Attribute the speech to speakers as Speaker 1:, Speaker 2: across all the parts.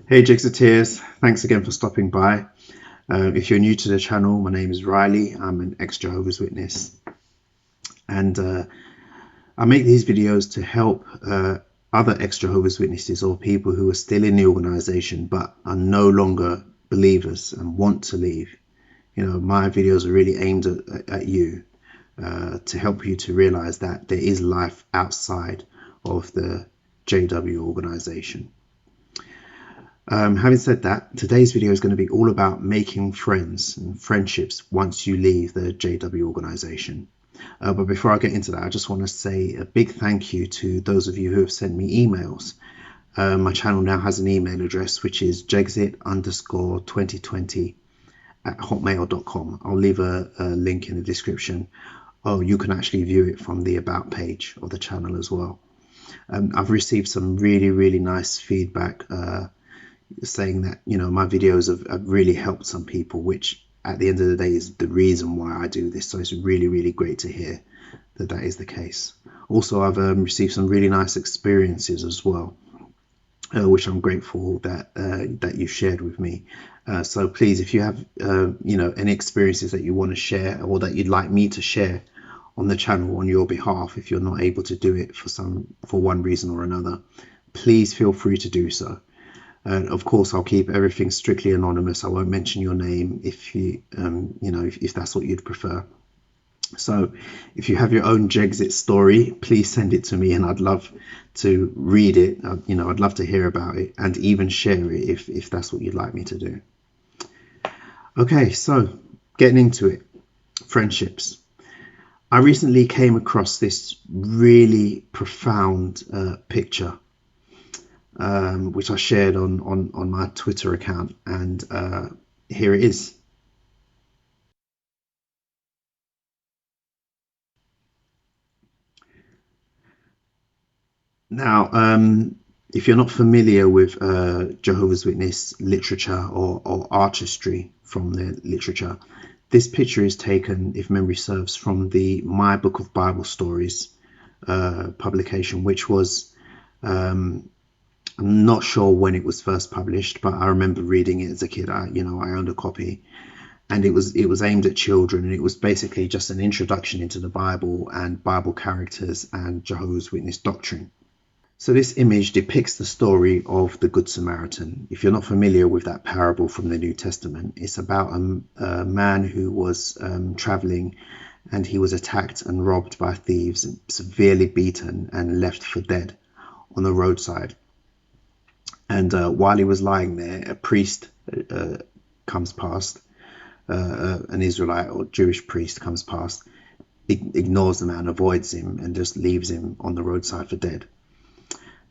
Speaker 1: Hey Jexit, thanks again for stopping by. If you're new to the channel, my name is Riley. I'm an ex-Jehovah's Witness, and I make these videos to help other ex-Jehovah's Witnesses or people who are still in the organization but are no longer believers and want to leave. You know, my videos are really aimed at you to help you to realize that there is life outside of the JW organization. Having said that, today's video is going to be all about making friends and friendships once you leave the JW organization. But before I get into that, I just want to say a big thank you to those of you who have sent me emails. My channel now has an email address, which is jexit_2020@hotmail.com. I'll leave a link in the description. Oh, you can actually view it from the about page of the channel as well. I've received some really nice feedback saying that, you know, my videos have really helped some people, which at the end of the day is the reason why I do this. So it's really great to hear that that is the case. Also, I've received some really nice experiences as well, which I'm grateful that that you shared with me. So please, if you have you know, any experiences that you want to share or that you'd like me to share on the channel on your behalf, if you're not able to do it for one reason or another, please feel free to do so. And of course, I'll keep everything strictly anonymous. I won't mention your name if you, you know, if that's what you'd prefer. So if you have your own Jexit story, please send it to me and I'd love to read it. You know, I'd love to hear about it and even share it if that's what you'd like me to do. Okay, so getting into it, friendships. I recently came across this really profound picture which I shared on my Twitter account, and here it is. Now, if you're not familiar with Jehovah's Witness literature or artistry from the literature, this picture is taken, if memory serves, from the My Book of Bible Stories publication, which was I'm not sure when it was first published, but I remember reading it as a kid. I owned a copy, and it was aimed at children, and it was basically just an introduction into the Bible and Bible characters and Jehovah's Witness doctrine. So this image depicts the story of the Good Samaritan. If you're not familiar with that parable from the New Testament, it's about a man who was traveling, and he was attacked and robbed by thieves, and severely beaten and left for dead on the roadside. And while he was lying there, a priest comes past, an Israelite or Jewish priest comes past, ignores the man, avoids him, and just leaves him on the roadside for dead.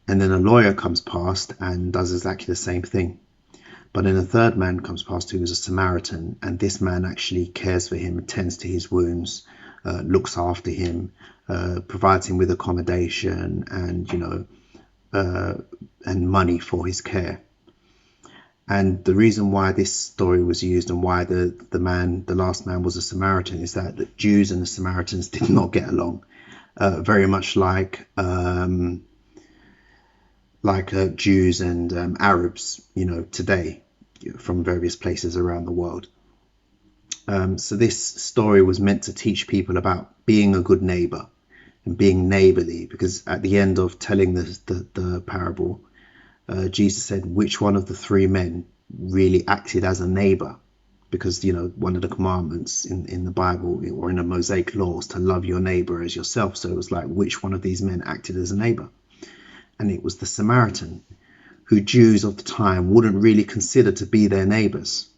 Speaker 1: And then a lawyer comes past and does exactly the same thing. But then a third man comes past who is a Samaritan, and this man actually cares for him, tends to his wounds, looks after him, provides him with accommodation and, you know, and money for his care. And the reason why this story was used and why the last man was a Samaritan is that the Jews and the Samaritans did not get along, very much like Jews and Arabs, you know, today from various places around the world. So this story was meant to teach people about being a good neighbor and being neighborly, because at the end of telling the parable, Jesus said which one of the three men really acted as a neighbor, because, you know, one of the commandments in the Bible or in the Mosaic law is to love your neighbor as yourself. So it was like, which one of these men acted as a neighbor? And it was the Samaritan, who Jews of the time wouldn't really consider to be their neighbors.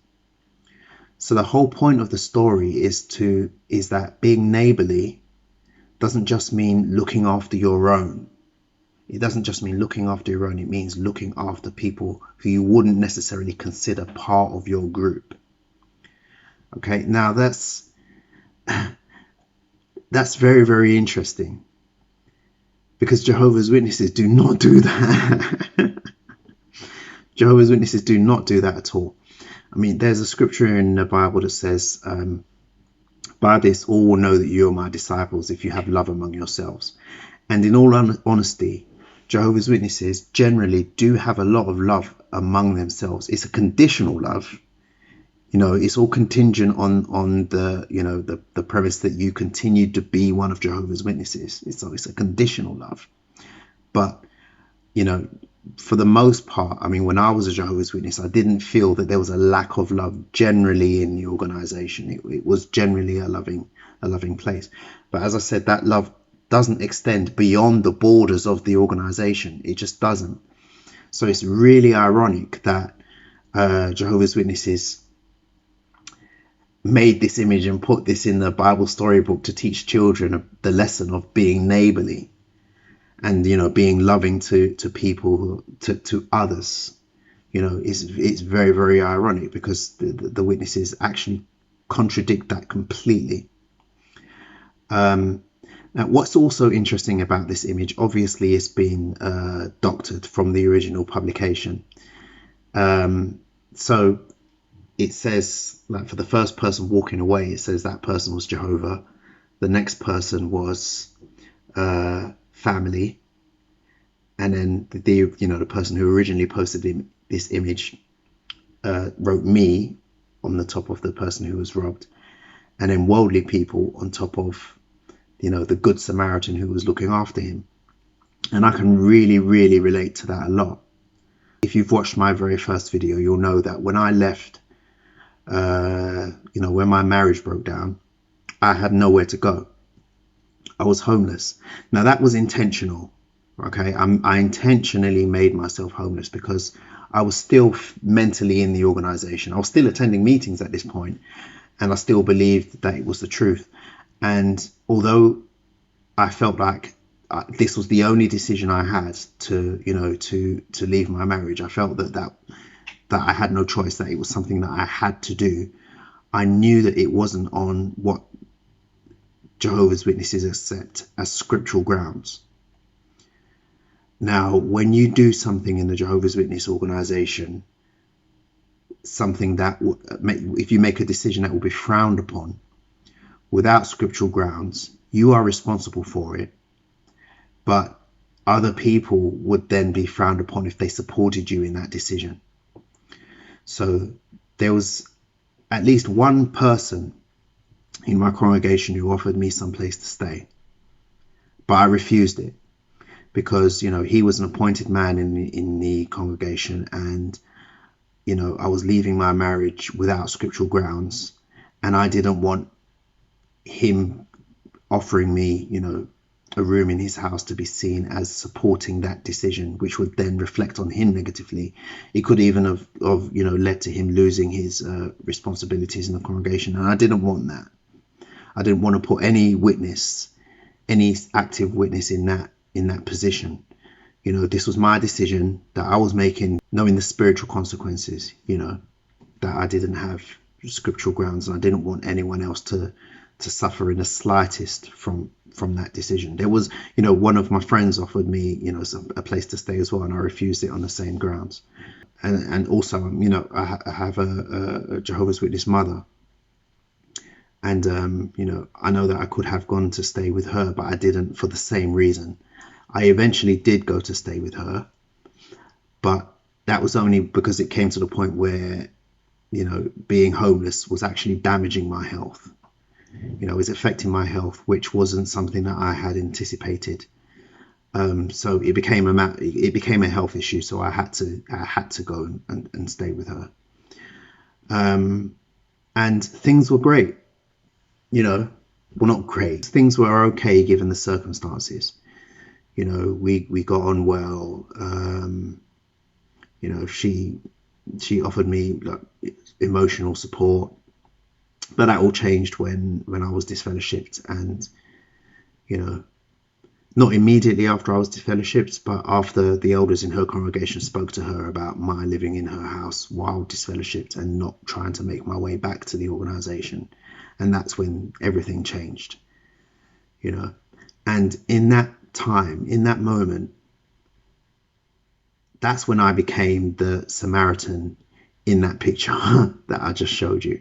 Speaker 1: So the whole point of the story is that being neighborly doesn't just mean looking after your own. It doesn't just mean looking after your own. It means looking after people who you wouldn't necessarily consider part of your group. Okay, now that's very interesting, because Jehovah's Witnesses do not do that. Jehovah's Witnesses do not do that at all. I mean, there's a scripture in the Bible that says, by this all will know that you are my disciples if you have love among yourselves. And in all honesty, Jehovah's Witnesses generally do have a lot of love among themselves. It's a conditional love. It's all contingent on the the premise that you continue to be one of Jehovah's Witnesses. It's a conditional love. But for the most part, I mean, when I was a Jehovah's Witness, I didn't feel that there was a lack of love generally in the organization. It was generally a loving place. But as I said, that love doesn't extend beyond the borders of the organization. It just doesn't. So it's really ironic that Jehovah's Witnesses made this image and put this in the Bible storybook to teach children the lesson of being neighborly and being loving to people, to others. It's very, very ironic, because the witnesses actually contradict that completely. Now, what's also interesting about this image, obviously it's been doctored from the original publication. So it says, like, for the first person walking away, it says that person was Jehovah. The next person was family. And then the person who originally posted this image wrote me on the top of the person who was robbed. And then worldly people on top of the Good Samaritan who was looking after him. And I can really, really relate to that a lot. If you've watched my very first video, you'll know that when I left, when my marriage broke down, I had nowhere to go. I was homeless. Now, that was intentional. Okay, I intentionally made myself homeless because I was still mentally in the organization. I was still attending meetings at this point, and I still believed that it was the truth. And although I felt like this was the only decision I had to leave my marriage, I felt that I had no choice, that it was something that I had to do. I knew that it wasn't on what Jehovah's Witnesses accept as scriptural grounds. Now, when you do something in the Jehovah's Witness organization, something that if you make a decision that will be frowned upon without scriptural grounds, you are responsible for it. But other people would then be frowned upon if they supported you in that decision. So there was at least one person in my congregation who offered me some place to stay, but I refused it because he was an appointed man in the congregation, and I was leaving my marriage without scriptural grounds, and I didn't want him offering me a room in his house to be seen as supporting that decision, which would then reflect on him negatively. It could even have led to him losing his responsibilities in the congregation, and I didn't want that. I didn't want to put any active witness in that position. This was my decision that I was making, knowing the spiritual consequences, that I didn't have scriptural grounds, and I didn't want anyone else to suffer in the slightest from that decision. There was, one of my friends offered me, a place to stay as well, and I refused it on the same grounds. And also, I have a Jehovah's Witness mother, and I know that I could have gone to stay with her, but I didn't, for the same reason. I eventually did go to stay with her, but that was only because it came to the point where being homeless was actually damaging my health. It was affecting my health, which wasn't something that I had anticipated. So it became a health issue. So I had to go and stay with her. And things were great. Well, not great. Things were okay given the circumstances. We got on well. She offered me emotional support. But that all changed when I was disfellowshipped, and not immediately after I was disfellowshipped, but after the elders in her congregation spoke to her about my living in her house while disfellowshipped and not trying to make my way back to the organization. And that's when everything changed, and in that time, in that moment, that's when I became the Samaritan in that picture that I just showed you.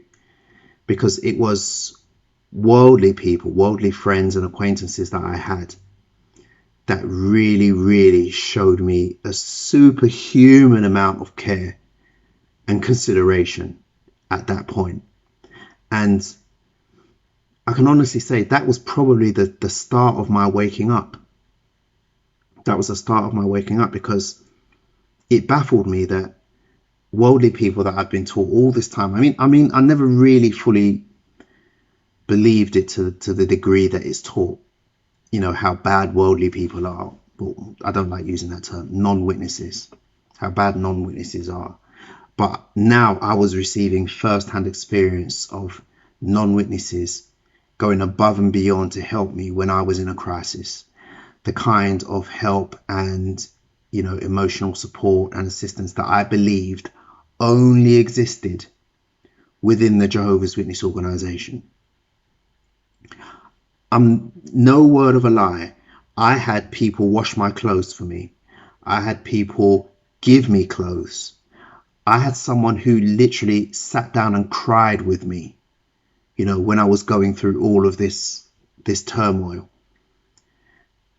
Speaker 1: Because it was worldly people, worldly friends and acquaintances that I had that really, really showed me a superhuman amount of care and consideration at that point. And I can honestly say that was probably the start of my waking up. That was the start of my waking up, because it baffled me that worldly people that I've been taught all this time. I never really fully believed it to the degree that it's taught, how bad worldly people are. Well, I don't like using that term, non-witnesses, how bad non-witnesses are. But now I was receiving first-hand experience of non-witnesses going above and beyond to help me when I was in a crisis. The kind of help and, emotional support and assistance that I believed only existed within the Jehovah's Witness organization. No word of a lie. I had people wash my clothes for me. I had people give me clothes. I had someone who literally sat down and cried with me, when I was going through all of this turmoil.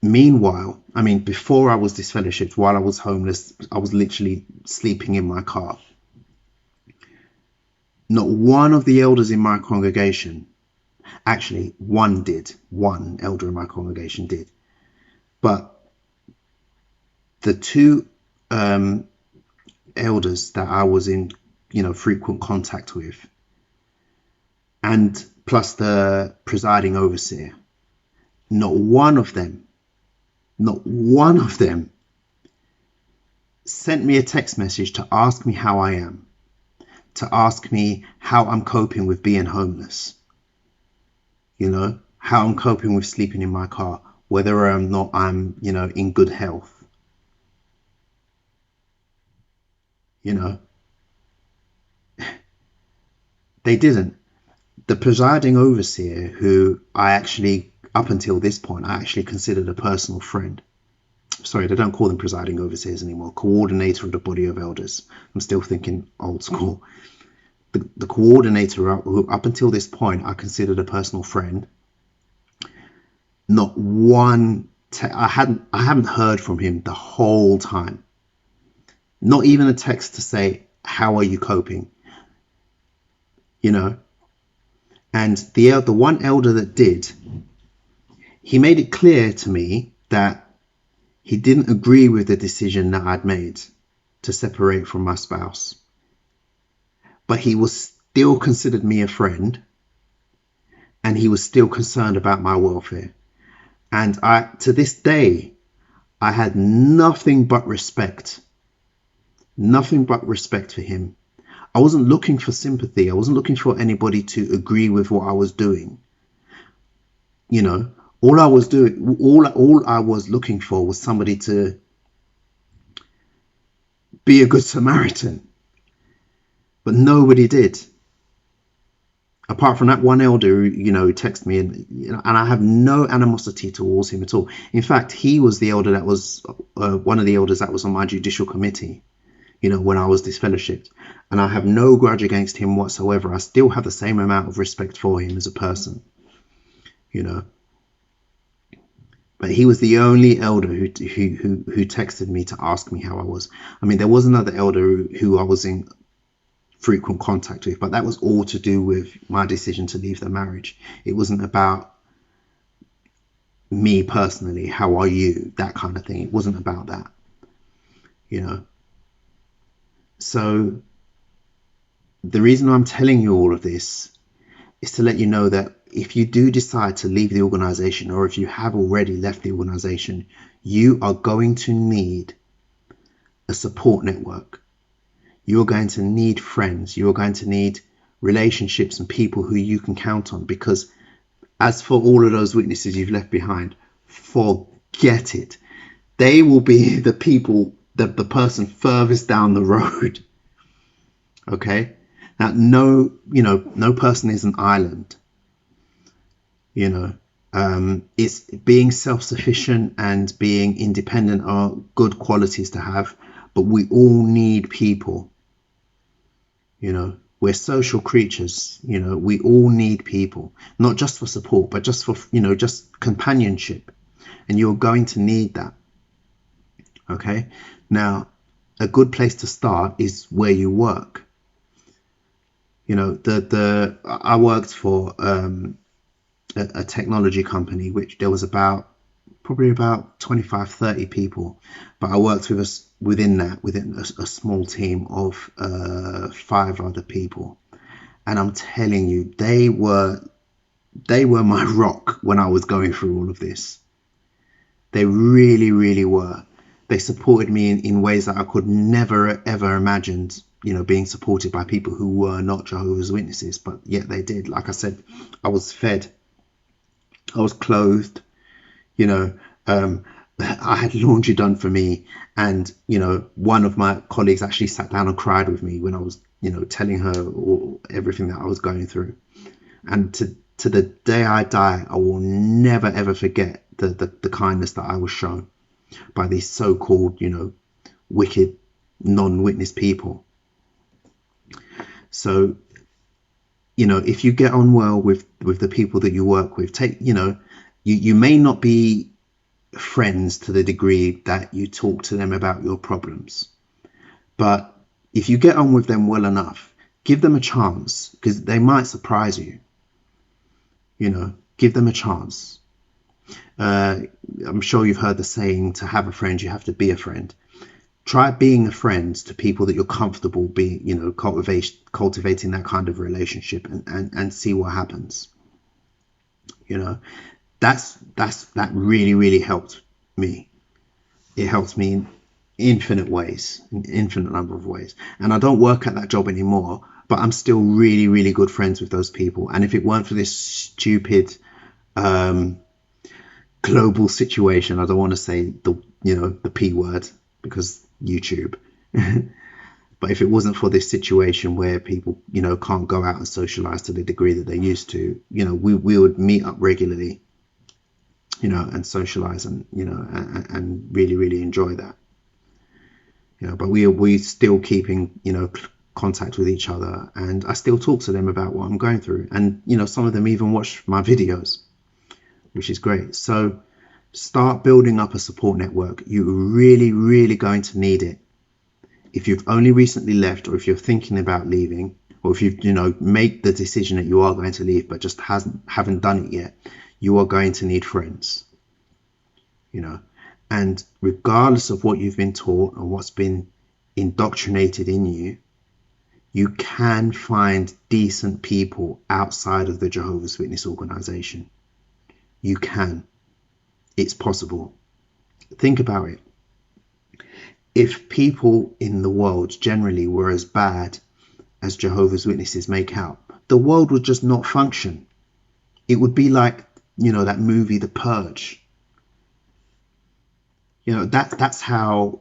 Speaker 1: Meanwhile, before I was disfellowshipped, while I was homeless, I was literally sleeping in my car. Not one of the elders in my congregation, actually one elder in my congregation did, but the two elders that I was in, frequent contact with, and plus the presiding overseer, not one of them sent me a text message to ask me how I am, to ask me how I'm coping with being homeless, how I'm coping with sleeping in my car, whether or not I'm, in good health. They didn't. The presiding overseer, who I actually, up until this point, I actually considered a personal friend. Sorry, they don't call them presiding overseers anymore. Coordinator of the body of elders. I'm still thinking old school. The coordinator, who up until this point I considered a personal friend. Not one. I haven't heard from him the whole time. Not even a text to say, "How are you coping?" And the one elder that did, he made it clear to me that he didn't agree with the decision that I'd made to separate from my spouse. But he was still considered me a friend, and he was still concerned about my welfare. And to this day, I had nothing but respect for him. I wasn't looking for sympathy. I wasn't looking for anybody to agree with what I was doing. All I was looking for was somebody to be a good Samaritan. But nobody did. Apart from that one elder who texted me, and I have no animosity towards him at all. In fact, he was the elder that was one of the elders that was on my judicial committee, when I was disfellowshipped. And I have no grudge against him whatsoever. I still have the same amount of respect for him as a person, But he was the only elder who texted me to ask me how I was. There was another elder who I was in frequent contact with, but that was all to do with my decision to leave the marriage. It wasn't about me personally. How are you? That kind of thing. It wasn't about that, So the reason I'm telling you all of this is to let you know that if you do decide to leave the organization, or if you have already left the organization, you are going to need a support network. You're going to need friends. You're going to need relationships and people who you can count on, because as for all of those witnesses you've left behind, forget it. They will be the people, the person furthest down the road. Okay? Now, no person is an island. It's being self-sufficient and being independent are good qualities to have, but we all need people. We're social creatures. We all need people, not just for support, but just for, just companionship. and you're going to need that. Okay, now a good place to start is where you work. You know, I worked for a technology company, which there was probably about 25, 30 people, but I worked within a small team of 5 other people, and I'm telling you, they were my rock when I was going through all of this. They really, really were. They supported me in ways that I could never ever imagined, you know, being supported by people who were not Jehovah's Witnesses, but yet they did. Like I said, I was fed, I was clothed, you know, I had laundry done for me, and you know, one of my colleagues actually sat down and cried with me when I was, you know, telling her everything that I was going through. And to the day I die, I will never ever forget the kindness that I was shown by these so-called, you know, wicked non-witness people. So, you know, if you get on well with the people that you work with, you know, you may not be friends to the degree that you talk to them about your problems, but if you get on with them well enough, give them a chance, because they might surprise you. You know, give them a chance. I'm sure you've heard the saying, to have a friend, you have to be a friend. Try being a friend to people that you're comfortable being, you know, cultivating that kind of relationship, and see what happens. You know, that really, really helped me. It helped me in infinite ways, in infinite number of ways. And I don't work at that job anymore, but I'm still really, really good friends with those people. And if it weren't for this stupid global situation, I don't want to say the P word, because YouTube. But if it wasn't for this situation where people, you know, can't go out and socialize to the degree that they used to, you know, we would meet up regularly, you know, and socialize, and, you know, and really, really enjoy that. You know, but we still keeping, you know, contact with each other, and I still talk to them about what I'm going through, and you know, some of them even watch my videos, which is great. So start building up a support network. You're really, really going to need it. If you've only recently left, or if you're thinking about leaving, or if you've, you know, made the decision that you are going to leave but just haven't done it yet, you are going to need friends. You know, and regardless of what you've been taught and what's been indoctrinated in you, you can find decent people outside of the Jehovah's Witness organization. You can. It's possible. Think about it. If people in the world generally were as bad as Jehovah's Witnesses make out, the world would just not function. It would be like, you know, that movie, The Purge. You know, that's how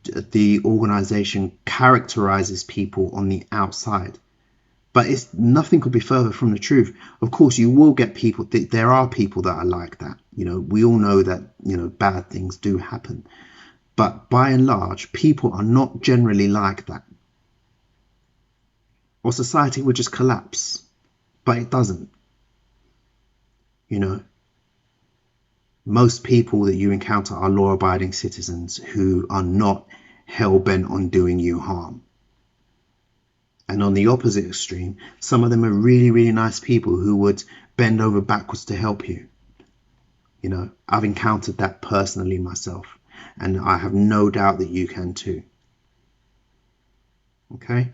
Speaker 1: the organization characterizes people on the outside. But nothing could be further from the truth. Of course, you will get people, there are people that are like that. You know, we all know that, you know, bad things do happen. But by and large, people are not generally like that. Or society would just collapse. But it doesn't. You know, most people that you encounter are law-abiding citizens who are not hell-bent on doing you harm. And on the opposite extreme, some of them are really, really nice people who would bend over backwards to help you. You know, I've encountered that personally myself, and I have no doubt that you can too. Okay,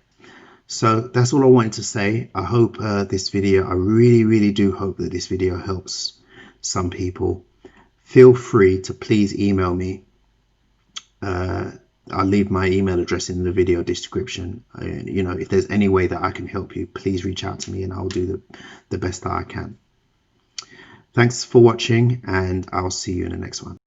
Speaker 1: so that's all I wanted to say. I hope this video, I really, really do hope that this video helps some people. Feel free to please email me. I'll leave my email address in the video description. You know, if there's any way that I can help you, please reach out to me and I'll do the best that I can. Thanks for watching, and I'll see you in the next one.